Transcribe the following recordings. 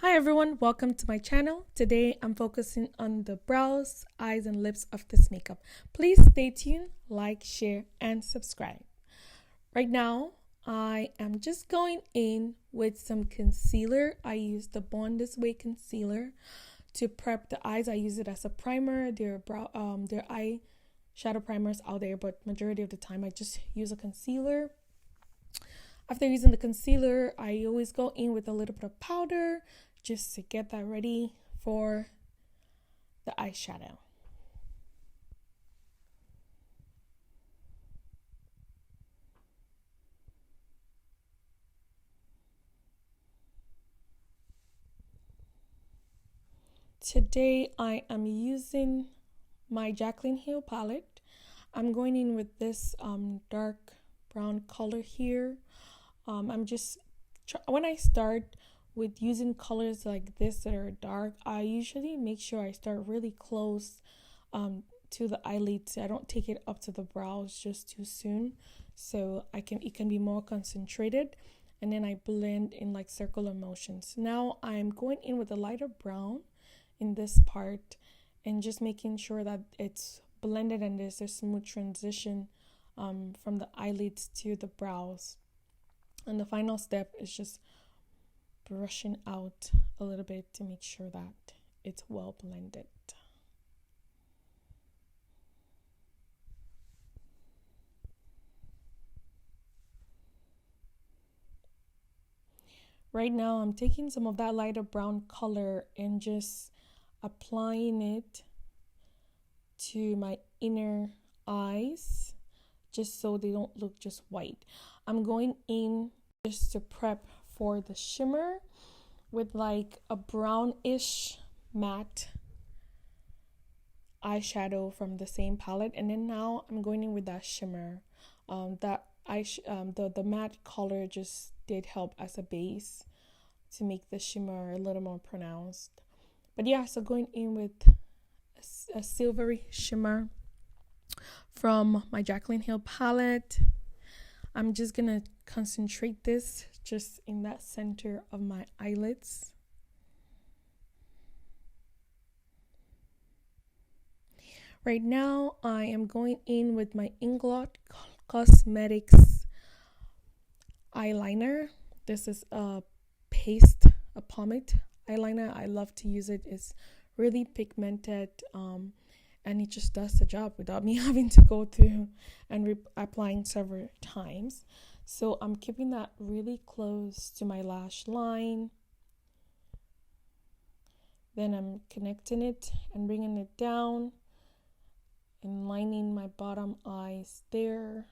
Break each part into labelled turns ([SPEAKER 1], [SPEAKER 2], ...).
[SPEAKER 1] Hi everyone, welcome to my channel. Today I'm focusing on the brows, eyes, and lips of this makeup. Please stay tuned, like, share, and subscribe. Right now, I am just going in with some concealer. I use the Born This Way concealer to prep the eyes. I use it as a primer. There are eye shadow primers out there, but majority of the time I just use a concealer. After using the concealer, I always go in with a little bit of powder just to get that ready for the eyeshadow. Today I am using my Jaclyn Hill palette. I'm going in with this dark brown color here. When I start with using colors like this that are dark, I usually make sure I start really close to the eyelids. I don't take it up to the brows just too soon, so it can be more concentrated, and then I blend in like circular motions. Now I'm going in with a lighter brown in this part and just making sure that it's blended and there's a smooth transition from the eyelids to the brows. And the final step is just brushing out a little bit to make sure that it's well blended. Right now I'm taking some of that lighter brown color and just applying it to my inner eyes just so they don't look just white. I'm going in just to prep for the shimmer with like a brownish matte eyeshadow from the same palette, and then now I'm going in with that shimmer. The matte color just did help as a base to make the shimmer a little more pronounced. But yeah, so going in with a silvery shimmer from my Jaclyn Hill palette. I'm just gonna concentrate this just in that center of my eyelids. Right now I am going in with my Inglot Cosmetics eyeliner. This is a pomade eyeliner. I love to use it. It's really pigmented and it just does the job without me having to go through and applying several times. So I'm keeping that really close to my lash line. Then I'm connecting it and bringing it down and lining my bottom eyes there.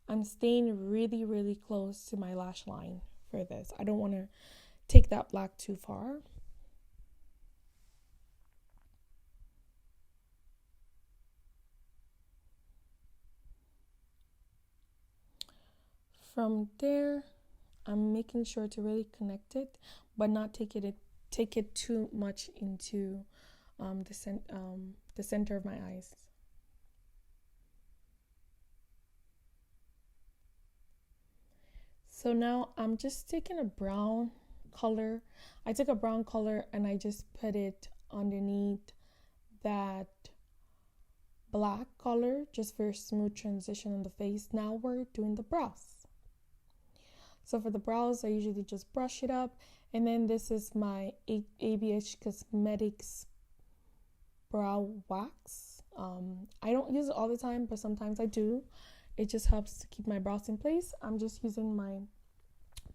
[SPEAKER 1] I'm staying really, really close to my lash line for this. I don't want to take that black too far. From there, I'm making sure to really connect it, but not take it too much into the center of my eyes. So now I'm just taking a brown color. I took a brown color and I just put it underneath that black color just for a smooth transition on the face. Now we're doing the brows. So for the brows, I usually just brush it up. And then this is my ABH Cosmetics brow wax. I don't use it all the time, but sometimes I do. It just helps to keep my brows in place. I'm just using my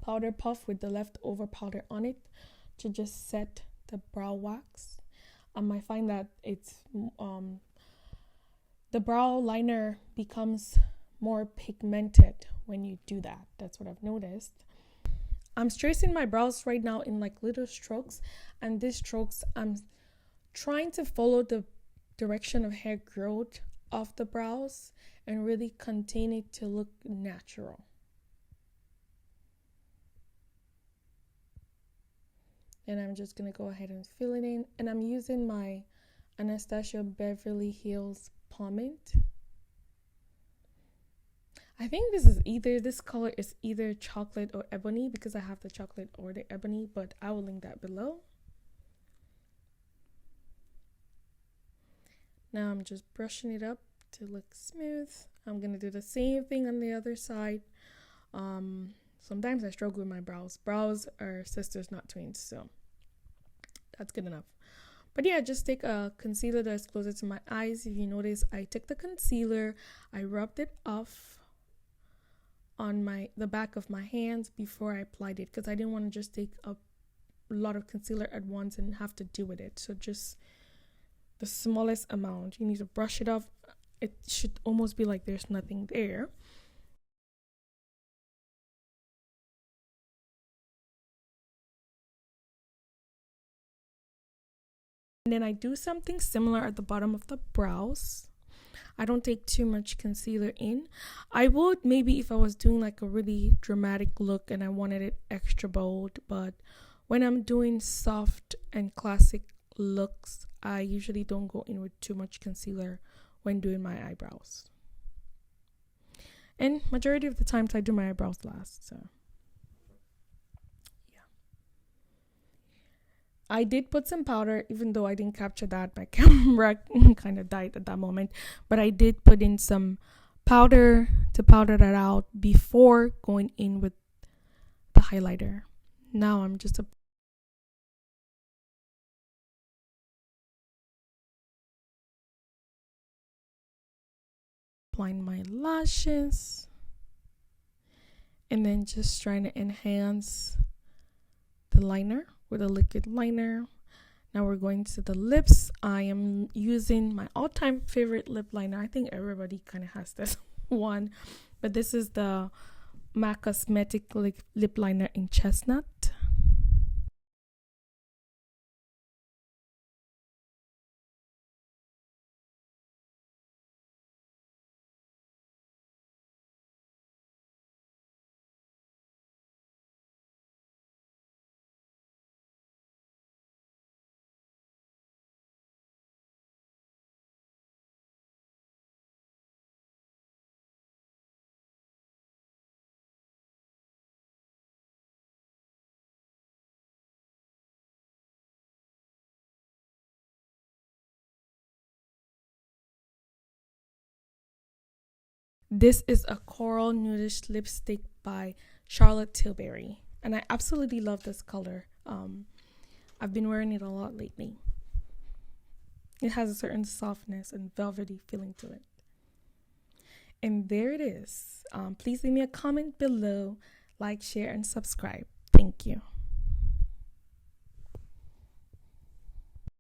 [SPEAKER 1] powder puff with the leftover powder on it to just set the brow wax. I find that it's the brow liner becomes more pigmented when you do that. That's what I've noticed. I'm tracing my brows right now in like little strokes, and these strokes I'm trying to follow the direction of hair growth of the brows and really contain it to look natural. And I'm just gonna go ahead and fill it in, and I'm using my Anastasia Beverly Hills pomade. I think this color is either chocolate or ebony, because I have the chocolate or the ebony, but I will link that below. Now I'm just brushing it up to look smooth. I'm gonna do the same thing on the other side. Sometimes I struggle with my brows. Brows are sisters, not twins, so that's good enough. But yeah, just take a concealer that's closer to my eyes. If you notice, I took the concealer, I rubbed it off on the back of my hands before I applied it, because I didn't want to just take a lot of concealer at once and have to deal with it. So just the smallest amount. You need to brush it off. It should almost be like there's nothing there. And then I do something similar at the bottom of the brows. I don't take too much concealer in. I would maybe if I was doing like a really dramatic look and I wanted it extra bold, but when I'm doing soft and classic looks, I usually don't go in with too much concealer when doing my eyebrows. And majority of the times I do my eyebrows last, so yeah. I did put some powder, even though I didn't capture that. My camera kind of died at that moment, but I did put in some powder to powder that out before going in with the highlighter. Now I'm just applying my lashes and then just trying to enhance the liner with a liquid liner. Now we're going to the lips. I am using my all-time favorite lip liner. I think everybody kind of has this one, but this is the MAC Cosmetic lip liner in Chestnut. This is a coral nudish lipstick by Charlotte Tilbury, and I absolutely love this color. I've been wearing it a lot lately. It has a certain softness and velvety feeling to it. And there it is. Please leave me a comment below, like, share, and subscribe. Thank you.